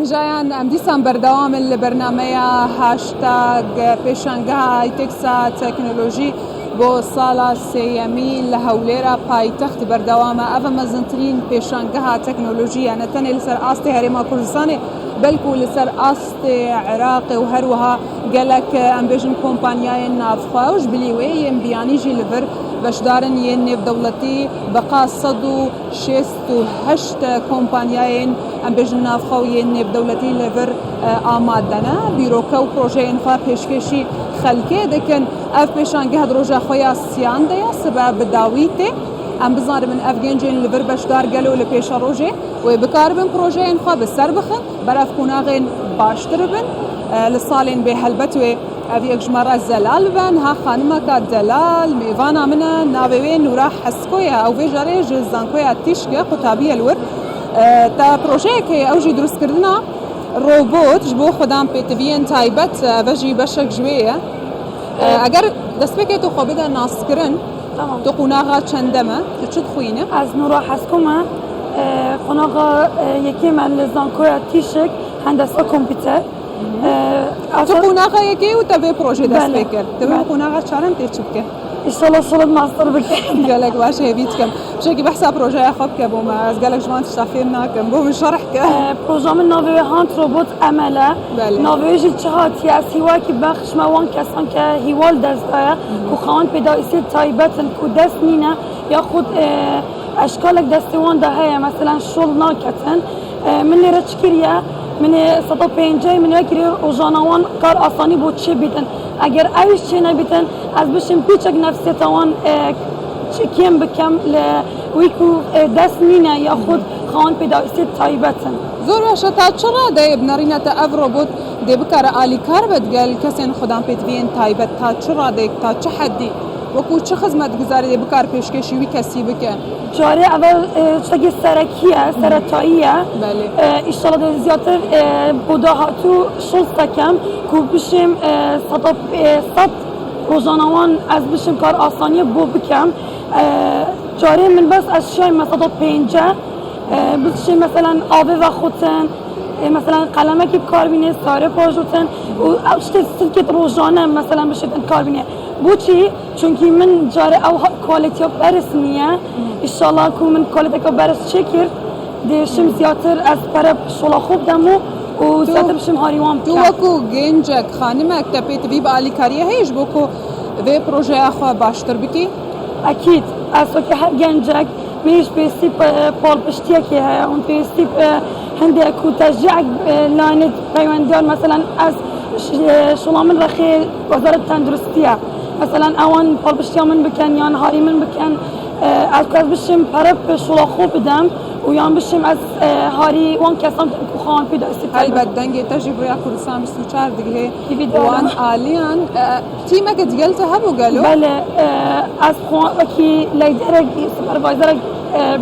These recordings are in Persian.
جایان ام دیسان بردوام البرنامه هاشتاگ پیشنگاه ایتکسا تکنولوژی بۆ ساڵا سێیەمی لە هەولێرە پایتەخت بەردەوامە ئەvە مەزنترین پێشانگەها تەکنۆلۆژیانە تەنێ لەسەر ئاستی هەرێما کوردستانê بەلکو لەسەر ئاستی عێراقی و هەروەها گەلک ئەمبێژن کۆمپانیایên ناوخوا و ji bilî wê yên biyanî jî li vir beşdarên yên nêvdewletî beqa 168 kۆmpaniyayên ئەمبێژن ناوخوا و yên nêvdewletî li vir ئامادەنە بیرۆکە و پرۆژeyên xwe pêşkêşî xelkê dikin ev pêşangeh di roja xwe ya siyan de ye sibe bi dawî tê em bizanin ev gencên li vir beşdar gelo li pêşa rojê wê bikaribin projeyên xwe bi ser bixin berev qûnaxên baştir bin li salên bêhelbet wê ev yek ji me re zelal ben ha xanimeka delal mêvana min e navê wê Nûra Hesko ye ew vê jarê ji zankoya tîşke qutabî el wir te projeyekê ew jî durustkirina robot ji bo xwedan pêtiviyên taybet ev jî beşek ji wê ye eger destpêkê tu xwe bide naskirin tu qûnaxa çende me tu çi dixwînî Ez Nûra Hesko me qonaxa yekê me li zankoya tîşik hendesa kompîter tu qûnaxa yekê û te vê projê dest pê kir tu vê qûnaxa çarin tê çi bike İnşallah şolit master bike gelek baş hêvî dikim şekî behsa projeya xwe bike bû me ez gelek ji wan tişta fêr nakim bû min şerh ke proja min navê wê Hand Robot Emel e navê wê jî çi hatiye ez hîwakî bexş me wan kesan ke hîwal dest daye ku xewan pêdavîsê taybetin ku dest nîne yaxud eşkalek destê wan de heye mesela şol naketin min lê re çi kiriye من 150 من وکری روزانوان کار آسانی بود چه بیتن اگر ایش چه نبیتن از بشیم پیچک نفسی توان کم بکم ویکو دست نینه یا خود خوان پیدایستی تایبتن زور باشه تا چرا ده بنارینه تا اف روبوت ده بکار آلی کار بدگل کسین خودم پیدوین تایبت تا چرا ده تا چه حدی وکو چه خدمت گذاری ده بکار پیشکشی وی کسی بکن جاری اول چتاکی سرکیه سرطاییه ایشالا ده زیادتر بودا هاتو شلستا کم که بشیم صد روزانوان از بشیم کار آسانی بو بکم جاری من بس اشیای مثلا پینجه بشیم مثلا آبه و خودتن مثلا قلمه که کار بینه ساره پاجوتن و اوشته سلکت روزانه مثلا بشیدن کار بینه بو چی؟ چونکی من جاره او کوالیتی ها برس نیه انشالله که من کوالیتی ها برس چکر دیشم زیادتر از پرب شلا خوب دمو و زیادتر بشم هاریوان بکن تو وکو گنجک خانمک تپیت بی با آلی کاریه هیچ بو که وی پروژه اخواه باشتر بکی؟ اکید از که هر گنجک میش بیستی پال پشتیه که هیا اون بیستی هنده اکو تشجیع لاند پیوندیان مثلا از شلامن رخی وزارت تندرستیه مثلا اوان پال پشتیه من بکن یان هاری من بکن از که از بشیم پرب شلا خوب بدم و یان بشیم از هاری وان کسان که خوان پیدا استفاده البته دنگی تجربه کردستان 24 دیگه وان آلیان تیمه که دیگه ته هبو گلو بله از خوان وکی لیدر سوپروایزر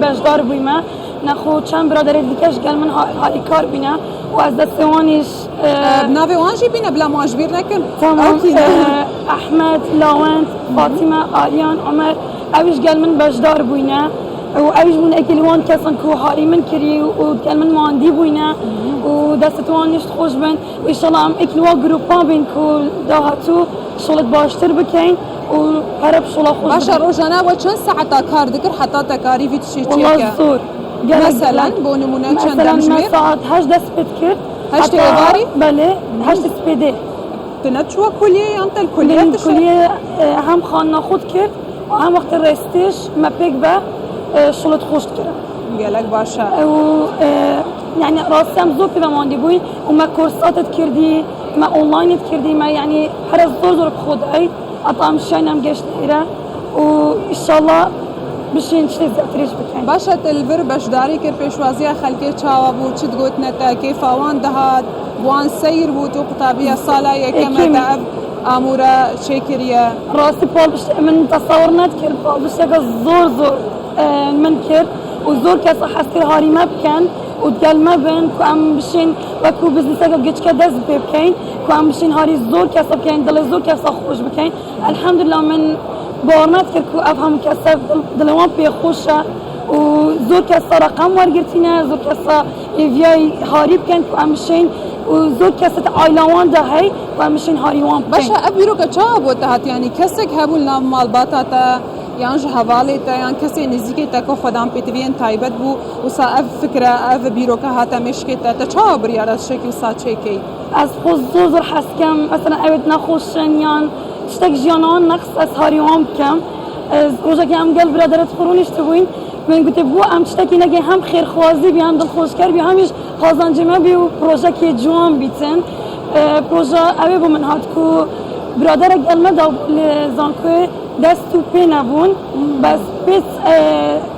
بجدار بویمه نخو چند برادر دیگهش گل من حالی کار بینه و از دست وانش ناوی وانجی بینه بلا ماجبیر نکن تمام احمد لاوند فاطمه آریان عمر اویش گل من بجدار بوینه و اویش بون اکلی وان کسان که حالی من کری و گل من ماندی بوینه و دست وانش خوش بین و ایشالله هم اکلی وان گروپا بین که داهاتو شلت باشتر بکن و پرب شلا خوش باشه روزانه و چند ساعت کار دکر حتی تکاری ویت چی والله زور مثلا بو نمونه چند مثلا ساعت 8 دست پید کرد 8 ایواری؟ بله 8 سپیده تنچوا کلیه یا انت الکلیه کلیه هم خانه خود کرد و هم وقت رستش مپیک به شلت خوش کرد گلک باشه و يعني راسي هم زور كده ماندي بوي وما كورساتت كردي ما اونلاينت كردي ما يعني حرز زور بخود اي اطعم شاينم جشت ايره وان شاء الله بشین چیز زیاتریش بکنیم باشه تلور بشداری که پیشوازی خلکی چاوا بود چی دگوت نتا کیف آوان دهات وان سیر بود و قطابیه سالا یکم تعب آمورا چکریه راستی پال بشت من تصور نکرد پال بشت که زور من کرد و زور کس حسی هاری ما بکن و دل ما بین که ام بشین و کو بزنس که گچ که دست بکن که ام بشین هاری زور کس بکن دل زور کس خوش بکن الحمدلله من بارنات کرد که افهم کس دلوان پی خوشه و زور کسا رقم ورگرتینه زور کسا ویای هاری بکن که امشین و زور کسا عائلوان ده هی و امشین هاریوان بکن باشه ابیرو که چه بود هات یعنی کسی که هبول نام مالباتا تا یعنی حواله تا یعنی کسی نزدیکی تا که خودم پیتوین تایبت بو و سا اف فکره اف بیرو که هات مشکی تا چه بریار از شکل سا چه کی از خود زور حسکم مثلا اوید نخوشن یان تشتک جیانان نقص از هاریوان بکم روزا که هم گل برادرت خورونش تبوین من گفته بو ام تشتکی نگه هم خیرخوازی بی هم دلخوشکر بی همیش خازنجمه بی و پروژه که جوان بیتن پروژه اوی بو من هات کو برادر گلمه دا زانکوی دستو پی نبون بس پیس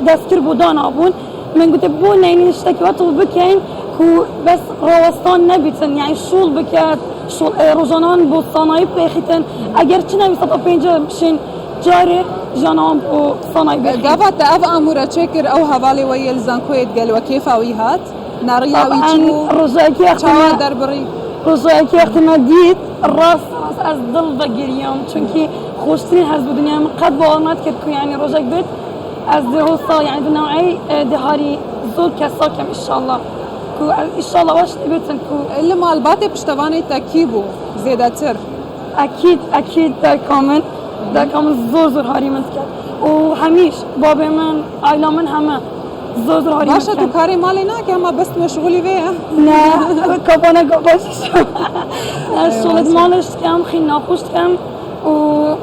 دستکر بودان آبون من گفته بو نینی تشتکی وقتو بکن کو بس روستان نبیتن یعنی شول بکرد شول روزانان بود صنایع بخیتن اگر چی نمیستاد پینجا بشین جاری جانان بو صنایع بخیتن قابت اف امورا چکر او حوالی ویل زنکویت گل و کیف اوی هات ناریا وی طبعا رجاکی چاوا در بری رجاکی احتمادیت راست از دل بگیریم چونکی خوشترین حز بود دنیا من قد باورنات کرد که یعنی رجاک بیت از دهوسا یعنی دو نوعی دهاری زود کسا کم انشالله ان شاء الله واش تبيتن كو اللي مالباتي بشتواني تاكيبو زيادة تر اكيد دا كامن زور هاري من كات وهميش بابا من عائلة من همه زور هاري باشا تو كاري مالي ناكي اما بس مشغولي بيها لا كابانا قباش الشغل مالش كم خي ناقوش كم و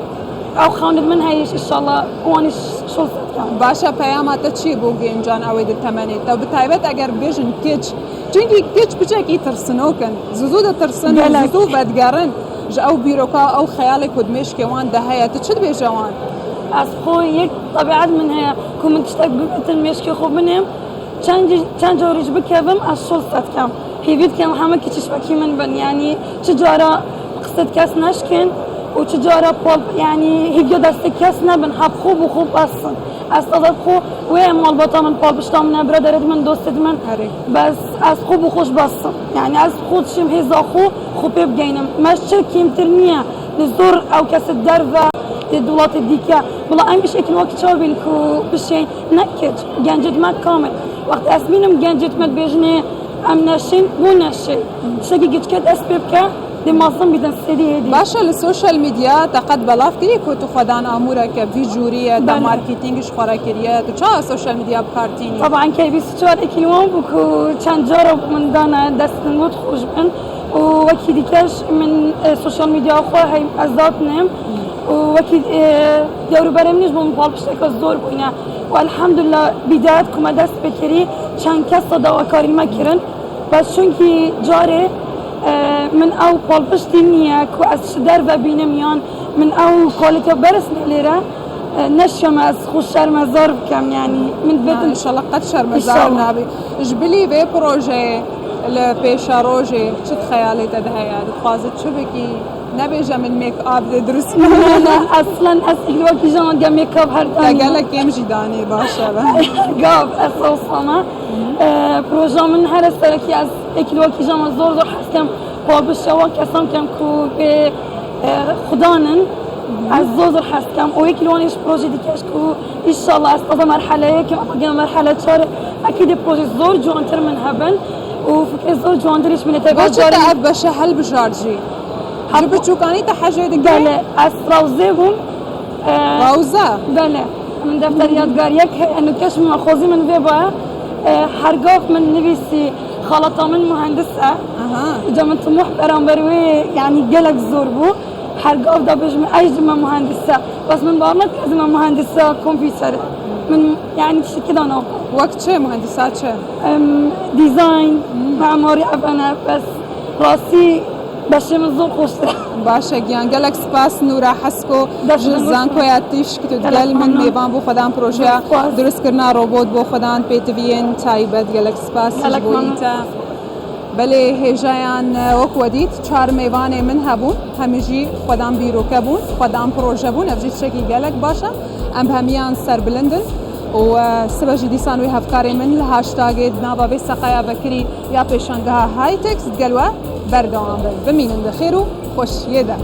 او خاند من هيش ان شاء الله وانش شغل باشا پیامات چی بو گیم جان اوید التمنی تو بتایبت اگر بیشن کچ چونکی کچ بچکی ترسنوکن زود ترسن زود بدگرن جو بیروکا او خیال کدمش که وان ده هیات چد به جوان از خو یک طبیعت من هي کوم تشتاق بتن مشکی خوب منم چند جورج بکوم از شغل صد کم هیوید کم همه کچش بکی من بن یعنی چجارا قصد کس نشکن و چجارا پول یعنی هیچ دست کس نبن هب خوب و خوب اصلا استاد خو و مال بطا من پول بشتام نه برادرت من دوستت من بس از خوب و خوش بستم یعنی از خودشم هزا خوب بگینم مش چه کمتر نیه نزور او کس در و دولت دیگه بلا این بشه که وقت چه بیل کو بشه نکت گنجت مد کامل وقت اسمینم گنجت مد بجنه ام نشین بو نشی شکی گیت کت اسبب که دماغم بیدن سری هدی باشه السوشيال ميديا تقد بلافتی که تو خدان اموره که ویجوریه تا مارکتینگش خورا کریه تو چه السوشيال ميديا بکارتینی طبعا که 24 کیلوان بکو چند جارو من دانه دست نمود خوش بن و وکی دیکش من السوشيال ميديا خو هی ازداد نم و وکی دورو برم نیش بوم پال پشت که زور بینه و الحمدلله بدایت کم دست بکری چند کس صدا و کاری مکرن بس چون که جاره من او پال پشتی نیه که از شدر و بینمیان من او کالیتا برسنه لیره نشم از خوش شرمزار بکم یعنی من بدن ان شاء الله قد شرمزار نابي جبلي في بروجي البيشا روجي شو خيالي تدهيا تخازت شو بكي نبيجا من ميك اب درس لا اصلا اسئله وقتی جان گم میک اپ هر دانی قال لك يمشي داني باشا قاب اساسا پروژه من هر سرکی از اکیل وقتی جان زور حسکم قاب شوا کسام کم کو به خدانن از زور حسکم و اکیل وانش پروژه دیگهش کو ان شاء الله از مرحله که اگه مرحله 4 اكيد پروژه زور جوانتر من هبن و فکر زور جوانترش من تبع جاري اب بشه هل بجارجي حرب تشوكاني تحاجه دك بله از روزه بون روزه بله من دفتر یادگار یک انه کش مخوزی من وی با هرگاه من نویسی خالطه من مهندسه اجا من طموح برام بروي يعني قلق زور بو هرگاه دا بجم ايج من مهندسه بس من بارنت لازم مهندسه كمبيوتر من يعني شي كده انا وقت چه مهندسات چه ديزاين معماري ابنا بس راسي باشه من زور خوشتر باشه گیان گلک سپاس نورا حسکو جزان کو یاتیش که تو دل من میوان بو خدان پروژه درست کرنا روبوت بو خدان پیتوین تایبت گلک سپاس بویتا بله هجایان وکودیت 4 میوان من هبون همیجی خدان بیروکه بون خدان پروژه بون افجی شکی گلک باشه ام همیان سر بلندن و سبجی دیسان وی هفکاری من لهاشتاگ نابا به سقایا بکری یا پیشنگاه های تکست گلوه بردوام بمینند خیر و خوش یده